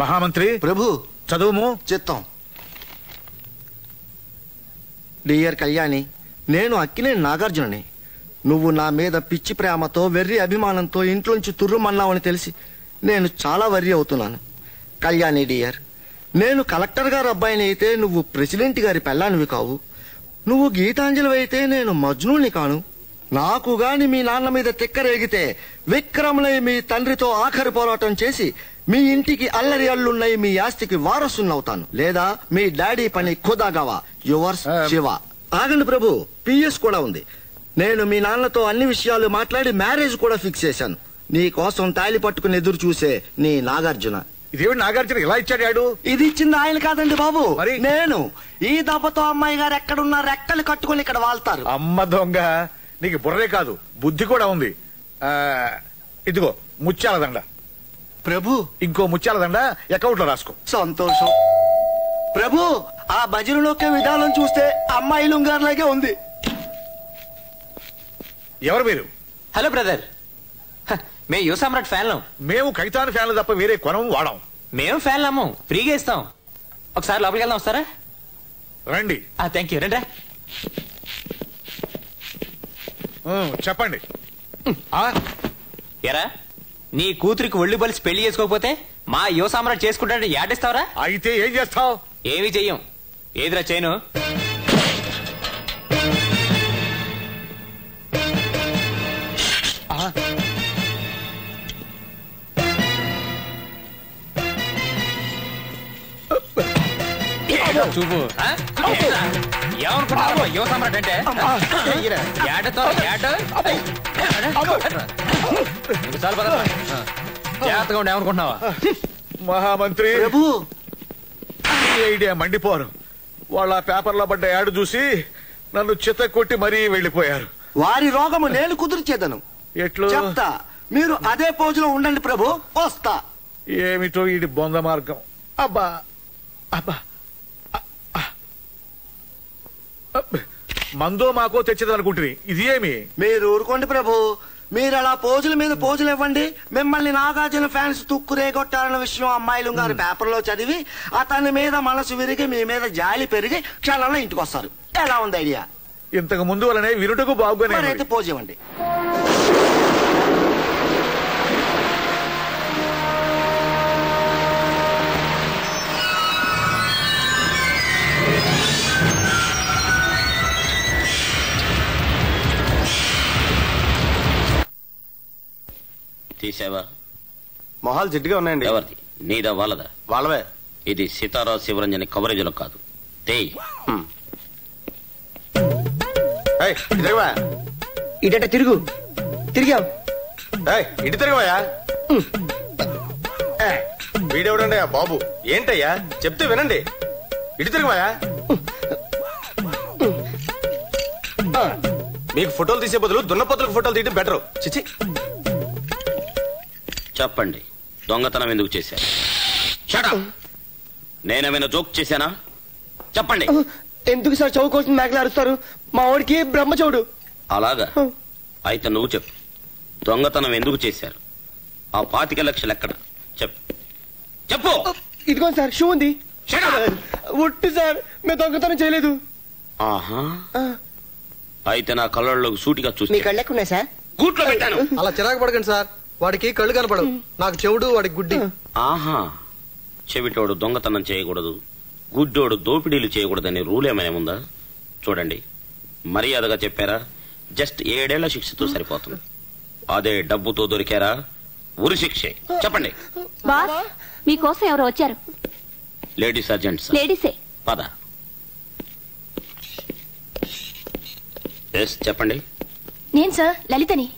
మహామంత్రి ప్రభు చదువుము. చిత్తం. డియర్ కళ్యాణి, నేను అక్కినేని నాగార్జునని. నువ్వు నా మీద పిచ్చి ప్రేమతో వెర్రి అభిమానంతో ఇంట్లోంచి తుర్రుమన్నావని తెలిసి నేను చాలా వర్రీ అవుతున్నాను. కళ్యాణి డియర్, నేను కలెక్టర్ గారి అబ్బాయిని అయితే నువ్వు ప్రెసిడెంట్ గారి పెళ్ళానివి కావు. నువ్వు గీతాంజలి అయితే నేను మజ్నూని కాను. నాకు గాని మీ నాన్న మీద తిక్కరేగితే విక్రములై మీ తండ్రితో ఆఖరి పోరాటం చేసి మీ ఇంటికి అల్లరి అల్లున్నై మీ ఆస్తికి వారసున్నవుతాను. లేదా మీ డాడీ పని ఖుదాగవా. యువర్స్ శివ. ఆగండి ప్రభు, పిఎస్ కూడా ఉంది. నేను మీ నాన్నతో అన్ని విషయాలు మాట్లాడి మ్యారేజ్ కూడా ఫిక్స్ చేశాను. నీ కోసం తాళి పట్టుకుని ఎదురు చూసే నీ నాగార్జున. ఇదేమి నాగార్జున ఇలా ఇచ్చాడు? ఇది ఇచ్చింది ఆయన కాదండి బాబు, నేను. ఈ దెబ్బతో అమ్మాయి గారు ఎక్కడున్నా రెక్కలు కట్టుకుని ఇక్కడ వాళ్తారు. అమ్మ దొంగ, నీకు బుర్రే కాదు బుద్ధి కూడా ఉంది. ఇదిగో ముత్యాల దండ. ప్రభు, ఇంకో ముత్యాల దండ అకౌంట్ లో రాసుకో. సంతోషం ప్రభు. ఆ భజనలోకే విధానం చూస్తే అమ్మాయి లుంగారులాగే ఉంది. ఎవరు మీరు? హలో బ్రదర్, మేము యువ సామ్రాట్ ఫ్యాన్లం. మేము కైతాన్ ఫ్యాన్లు తప్ప వేరే కొనం వాడాం. మేము ఫ్యాన్లము, ఫ్రీగా ఇస్తాం. ఒకసారి లోపలికి వెళ్దాం, వస్తారా? రండి. Thank you. రండి. చెప్పండి. ఎరా, నీ కూతురికి ఒళ్ళు బలిసి పెళ్లి చేసుకోకపోతే మా యువ సామ్రాట్ చేసుకుంటాడని యాడిస్తావరా? అయితే ఏం చేస్తావు? ఏమి చెయ్యం. ఏదిరా చేయను? చూపు. ఏమనుకుంటున్నావు యువ సామ్రాట్ అంటే? జాగ్రత్తగా ఉండి ఏమనుకుంటున్నావా? మహామంత్రి ప్రభు, ఐడియా మండిపోరు. వాళ్ళ పేపర్లో పడ్డ యాడ్ చూసి నన్ను చిత్త కొట్టి మరీ వెళ్లిపోయారు. వారి రోగము నేను కుదిర్చేదను. ఎట్లు చెప్తా, మీరు అదే పోజులో ఉండండి ప్రభు. వస్తా. ఏమిటో ఇది బొంద మార్గం. అబ్బా అబ్బా, మందో మాకో తెచ్చేదనుకుంటుంది. ఇది ఏమి? మీరు ఊరుకోండి ప్రభు. మీరు అలా పోజుల మీద పోజులు ఇవ్వండి. మిమ్మల్ని నాగార్జున ఫ్యాన్స్ తుక్కురేగొట్టారన్న విషయం అమ్మాయిలు గారు పేపర్లో చదివి అతని మీద మనసు విరిగి మీ మీద జాలి పెరిగి క్షణంలో ఇంటికి వస్తారు. ఎలా ఉంది ఐడియా? ఇంతకు ముందు వలనే వినుటకు బాగుగానే. అయితే పోజు ఇవ్వండి. తీసావా? మొహాలు జిడ్డుగా ఉన్నాయండి. ఎవరిది? నీదా వాళ్ళదా? వాళ్ళవే. ఇది సీతారా శివరంజని కవరేజ్ లో కాదు. ఇట తిరుగు. తిరిగావు. ఇటు తిరగవయ్యా. వీడెవడండి బాబు? ఏంటయ్యా చెప్తే వినండి. ఇటు తిరగవయ్యా. మీకు ఫోటోలు తీసే బదులు దున్నపోతులకు ఫోటోలు తీయడం బెటర్. చిచి. చెప్పండి, దొంగతనం ఎందుకు చేశారు? నేనేమైనా జోక్ చేశానా? చెప్పండి. ఎందుకు సార్ చౌ కోసం మేకలు అరుస్తారు? మా వాడికి బ్రహ్మచౌడు. అలాగా? అయితే నువ్వు చెప్పు, దొంగతనం ఎందుకు చేశారు? ఆ 25 లక్షలు ఎక్కడ? చెప్పు చెప్పు. ఇదిగో సార్, షూ ఉంది. ఒట్టు సార్, మేము దొంగతనం చేయలేదు. ఆహా, అయితే నా కళ్ళలోకి సూటిగా చూసి కళ్ళెక్కున్నాయి సార్. గూట్లో పెట్టాను. అలా చిరాకు పడకండి సార్. వాడికి కళ్ళు కనపడవు, నాకు చెవుడు, వాడికి గుడ్డి. ఆహా, చెవిటోడు దొంగతనం చేయకూడదు, గుడ్డోడు దోపిడీలు చేయకూడదని రూల్ ఏమైనా ఉందా? చూడండి, మర్యాదగా చెప్పారా? జస్ట్ 7 ఏళ్ల శిక్షతో సరిపోతుంది. అదే డబ్బుతో దొరికారా ఉరి శిక్షే. చెప్పండి. బాస్, మీకోసం ఎవరో వచ్చారు. లేడీస్ అర్జెంట్స్? లేడీసే. పద. చెప్పండి. నేను సార్ లలితని.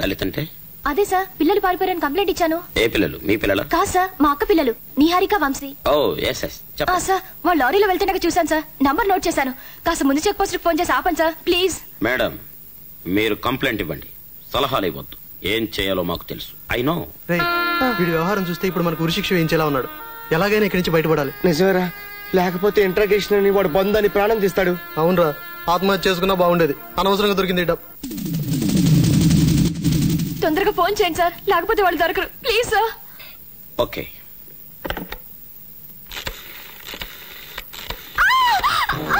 లలిత అంటే? అదే సార్, పిల్లలు పారిపోయారని కంప్లైంట్ ఇచ్చాను. ఏ పిల్లలు? మీ పిల్లల? కాదు సార్, మా అక్క పిల్లలు, నిహారిక, వంశీ. ఓ ఎస్ ఎస్. సార్, వాళ్ళు లారీలో వెళ్తున్నాక చూశాను సార్. నంబర్ నోట్ చేశాను. కాస్త ముందు చెక్ పోస్ట్ ఫోన్ చేసి ఆపండి సార్ ప్లీజ్. మేడం, మీరు కంప్లైంట్ ఇవ్వండి, సలహాలు ఇవ్వద్దు. ఏం చేయాలో మాకు తెలుసు. I know. వీడి వ్యవహారం చూస్తే ఇప్పుడు మనకు ఉరిశిక్ష వేయించేలా ఉన్నాడు. ఎలాగైనా ఇక్కడి నుంచి బయటపడాలి. నిజమేరా? లేకపోతే ఇంట్రాగేషన్ అని వాడు బంధాన్ని ప్రాణం తీస్తాడు. అవునరా, ఆత్మహత్య చేసుకున్నా బాగుండేది. అనవసరంగా దొరికింది. తొందరగా ఫోన్ చేయండి సార్, లేకపోతే వాళ్ళు దొరకరు ప్లీజ్ సార్. ఓకే.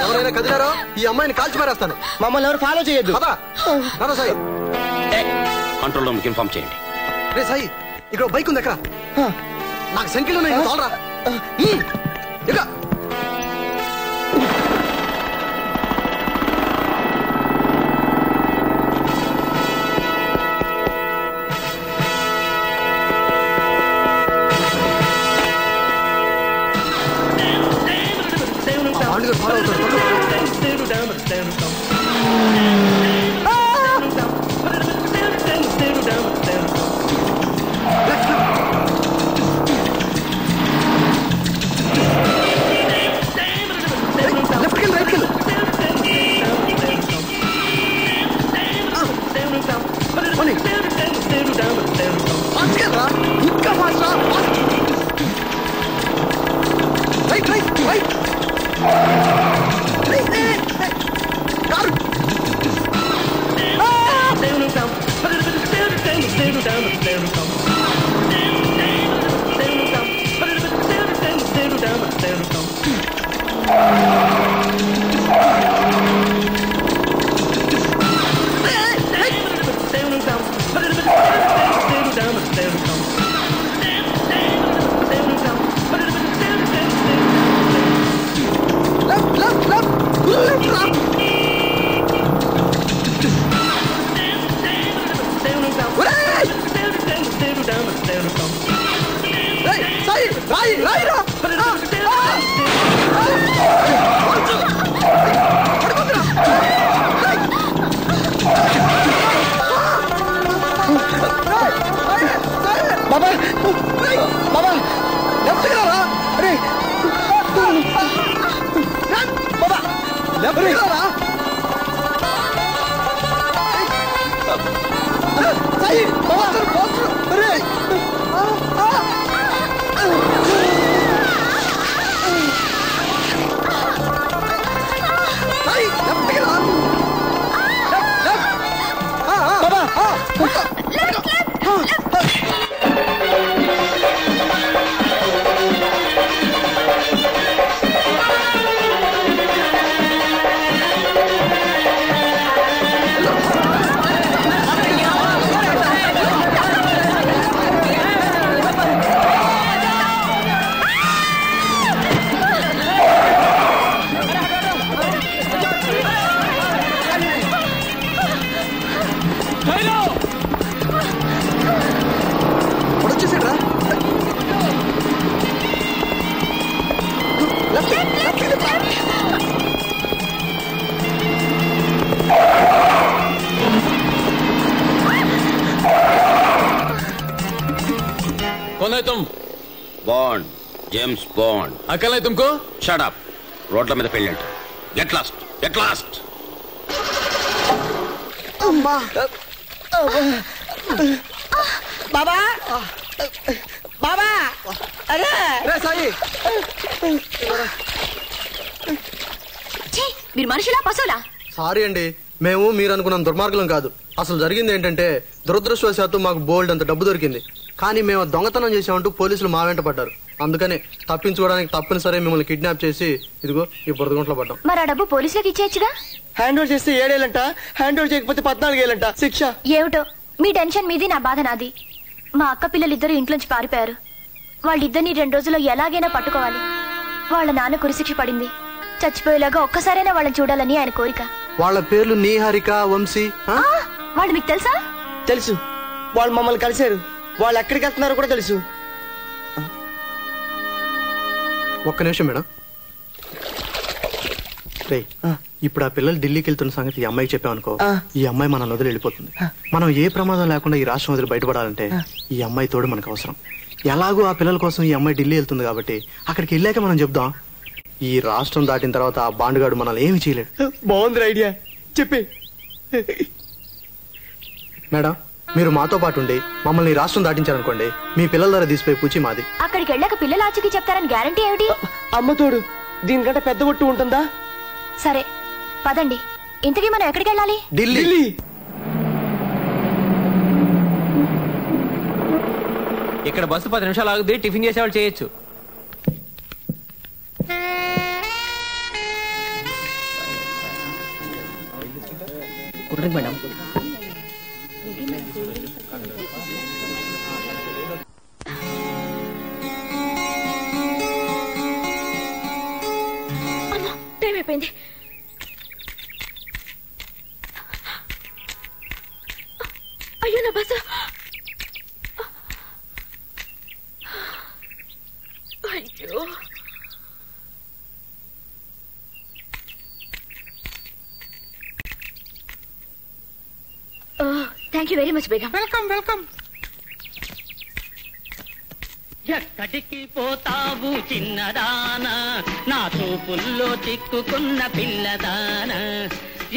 ఎవరైనా కదిలారో ఈ అమ్మాయిని కాల్చి మారేస్తాను. మమ్మల్ని ఎవరు ఫాలో చేయొద్దు. సాయి, కంట్రోల్ రూమ్కి ఇన్ఫార్మ్ చేయండి. రే సాయి, ఇక్కడ బైక్ ఉంది ఎక్కడ? నాకు సంఖ్యలో తోలరా. ఇక ఫాలో అవుతాడు. ఇంకా fast right right right car బాబా బాబా లెఫ్ట్ రా. అరే బాబా లెఫ్ట్ రా. సాయి బాబా అరే సాయి లెఫ్ట్ రా. బాబా कौन है तुम? Bond, James Bond. अकल है तुमको? Shut up. రోడ్ల మీద పెళ్ళంట. Get lost, get lost. అమ్మా బాబా బాబా అరే రే సాయి మీరు మనుషులా పశువులా? సారీ అండి, మేము మీరు అనుకున్న దుర్మార్గులం కాదు. అసలు జరిగింది ఏంటంటే దురదృష్టవశాత్తు మాకు బోల్డ్ అంత డబ్బు దొరికింది. కానీ మేము దొంగతనం చేసామంటూ పోలీసులు మా వెంట పడ్డారు. అందుకని తప్పించుకోవడానికి తప్పనిసరి మిమ్మల్ని కిడ్నాప్ చేసి ఇదిగో ఈ బురదగుంట్లో పడ్డాం. మరి ఆ డబ్బు పోలీసులకు ఇచ్చేయచ్చుగా? హ్యాండ్ ఓవర్ చేస్తే 7 ఏళ్ళంట, హ్యాండ్ ఓవర్ చేయకపోతే 14 ఏళ్ళంట శిక్ష. ఏమిటో మీ టెన్షన్ మీది, నా బాధ నాది. మా అక్క పిల్లలిద్దరూ ఇంట్లోంచి పారిపోయారు. వాళ్ళిద్దరిని 2 రోజుల్లో ఎలాగైనా పట్టుకోవాలి. వాళ్ళ నాన్న కురిశిక్ష పడింది. చచ్చిపోయేలాగా ఒక్కసారైనా వాళ్ళని చూడాలని ఆయన కోరిక. వాళ్ళ పేర్లు నీహారిక, వంశీ. వాళ్ళు మీకు తెలుసా? తెలుసు, వాళ్ళు మమ్మల్ని కలిశారు. వాళ్ళు ఎక్కడికి వెళ్తున్నారో కూడా తెలుసు. ఒక్క నిమిషం మేడం. ఇప్పుడు ఆ పిల్లలు ఢిల్లీకి వెళ్తున్న సంగతి ఈ అమ్మాయికి చెప్పామనుకో, ఈ అమ్మాయి మనల్ని వదిలి వెళ్ళిపోతుంది. మనం ఏ ప్రమాదం లేకుండా ఈ రాష్ట్రం వదిలి బయటపడాలంటే ఈ అమ్మాయి తోడు మనకు అవసరం. ఎలాగో ఆ పిల్లల కోసం ఈ అమ్మాయి ఢిల్లీ వెళ్తుంది కాబట్టి అక్కడికి వెళ్ళాక మనం చెప్దాం. ఈ రాష్ట్రం దాటిన తర్వాత ఆ బాండుగాడు మనల్ని ఏమి చేయలేడు. బాగుంది ఐడియా, చెప్పి. మేడం, మీరు మాతో పాటు ఉండి మమ్మల్ని రాష్ట్రం దాటించారనుకోండి, మీ పిల్లల ద్వారా తీసిపోయి పూచి మాది. అక్కడికి వెళ్ళాక పిల్లల ఆచూకీ చెప్తారని గ్యారంటీ ఏమిటి? అమ్మ తోడు, దీనికంటే పెద్ద ఒట్టు ఉంటుందా? సరే పదండి. ఇంతకీ మనం ఎక్కడికి వెళ్ళాలి? ఢిల్లీ. ఇక్కడ బస్సు 10 నిమిషాలు ఆగుద్ది, టిఫిన్ చేసేవాళ్ళు చేయొచ్చు. మేడం టైం అయిపోయింది. అయ్యో నా బస్సు. అయ్యో thank you very much Begum. Welcome welcome. ఎక్కడికి పోతావు చిన్నదానా, నా చూపుల్లో చిక్కుకున్న పిల్లదానా.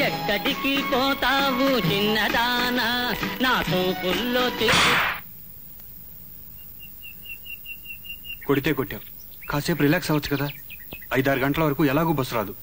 ఎక్కడికి పోతావు చిన్నదానా, నా చూపుల్లో కొడితే కొట్టావు, కాసేపు రిలాక్స్ అవ్వచ్చు కదా. 5-6 గంటల వరకు ఎలాగూ బస్సు రాదు.